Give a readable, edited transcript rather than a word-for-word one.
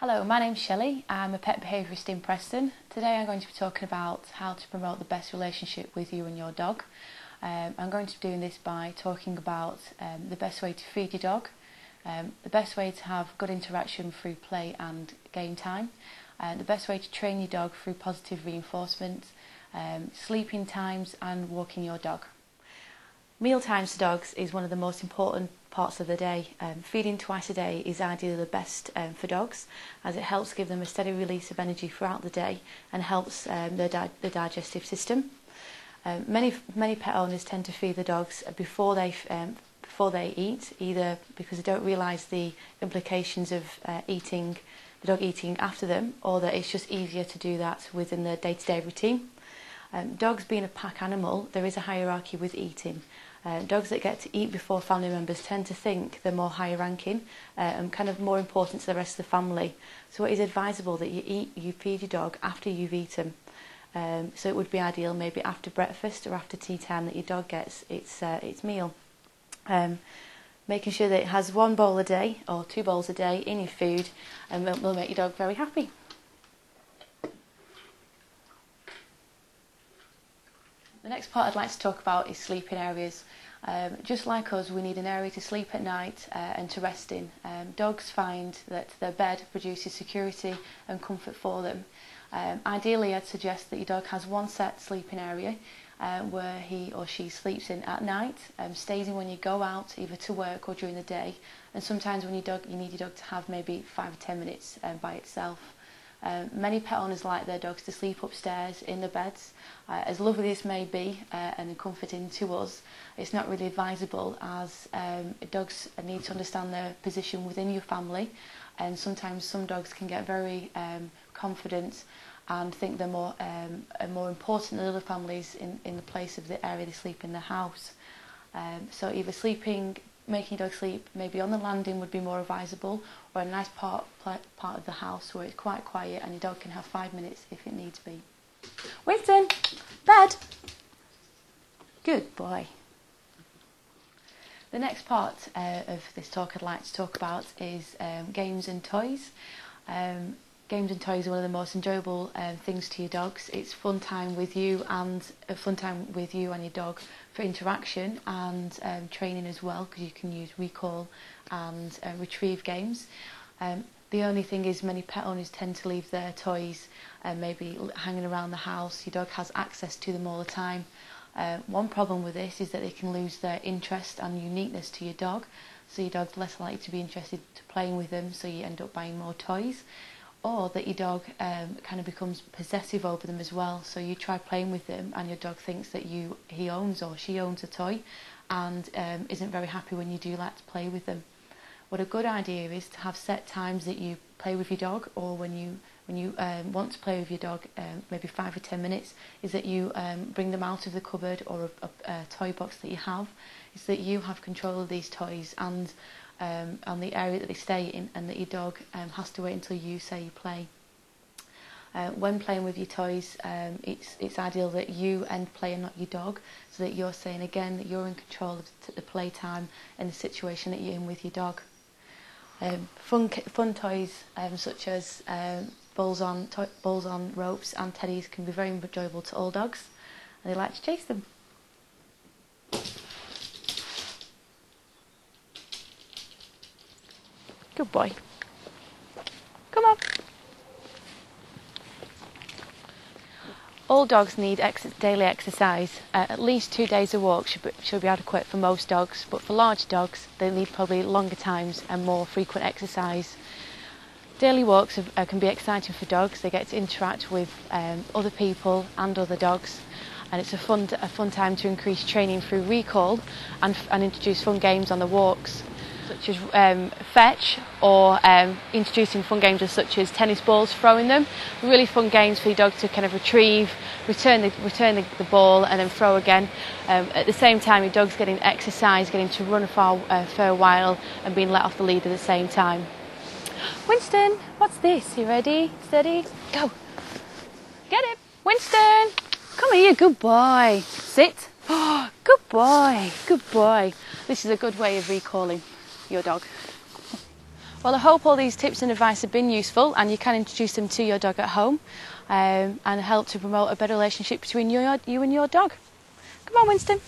Hello, my name's Shelley. I'm a pet behaviourist in Preston. Today I'm going to be talking about how to promote the best relationship with you and your dog. I'm going to be doing this by talking about the best way to feed your dog, the best way to have good interaction through play and game time, the best way to train your dog through positive reinforcement, sleeping times and walking your dog. Mealtimes to dogs is one of the most important parts of the day. Feeding twice a day is ideally the best for dogs, as it helps give them a steady release of energy throughout the day and helps the digestive system. Many pet owners tend to feed the dogs before they eat, either because they don't realise the implications of the dog eating after them, or that it's just easier to do that within the day-to-day routine. Dogs being a pack animal, there is a hierarchy with eating. Dogs that get to eat before family members tend to think they're more higher ranking and kind of more important to the rest of the family. So it is advisable that you feed your dog after you've eaten. So it would be ideal maybe after breakfast or after tea time that your dog gets its meal. Making sure that it has 1 bowl a day or 2 bowls a day in your food will make your dog very happy. The next part I'd like to talk about is sleeping areas. Just like us, we need an area to sleep at night and to rest in. Dogs find that their bed produces security and comfort for them. Ideally, I'd suggest that your dog has one set sleeping area where he or she sleeps in at night, stays in when you go out, either to work or during the day, and sometimes when you need your dog to have maybe 5 or 10 minutes by itself. Many pet owners like their dogs to sleep upstairs in the beds. As lovely as this may be and comforting to us, it's not really advisable, as dogs need to understand their position within your family, and sometimes some dogs can get very confident and think they're more important than other families in the place of the area they sleep in the house. So either making your dog sleep maybe on the landing would be more advisable, or a nice part of the house where it's quite quiet and your dog can have 5 minutes if it needs be. Winston, bed. Good boy. The next part of this talk I'd like to talk about is games and toys. Games and toys are one of the most enjoyable things to your dogs. It's fun time with you and your dog for interaction and training as well, because you can use recall and retrieve games. The only thing is, many pet owners tend to leave their toys maybe hanging around the house. Your dog has access to them all the time. One problem with this is that they can lose their interest and uniqueness to your dog, so your dog's less likely to be interested to playing with them, so you end up buying more toys. Or that your dog kind of becomes possessive over them as well. So you try playing with them and your dog thinks that he owns or she owns a toy, and isn't very happy when you do like to play with them. What a good idea is to have set times that you play with your dog, or when you want to play with your dog, maybe 5 or 10 minutes, is that you bring them out of the cupboard or a toy box that you have, is that you have control of these toys and on the area that they stay in, and that your dog has to wait until you say you play. When playing with your toys, it's ideal that you end play and not your dog, so that you're saying again that you're in control of the playtime and the situation that you're in with your dog. Fun toys such as balls on ropes and teddies can be very enjoyable to all dogs, and they like to chase them. Good boy. Come on. All dogs need daily exercise. At least 2 days of walk should be adequate for most dogs, but for large dogs they need probably longer times and more frequent exercise. Daily walks can be exciting for dogs. They get to interact with other people and other dogs, and it's a fun time to increase training through recall and introduce fun games on the walks, such as fetch, or introducing fun games such as tennis balls, throwing them. Really fun games for your dog to kind of retrieve, return the ball and then throw again. At the same time, your dog's getting exercise, getting to run for a while and being let off the lead at the same time. Winston, what's this? You ready? Steady? Go. Get it. Winston, come here, good boy. Sit. Oh, good boy, good boy. This is a good way of recalling your dog. Well, I hope all these tips and advice have been useful and you can introduce them to your dog at home and help to promote a better relationship between you and your dog. Come on, Winston.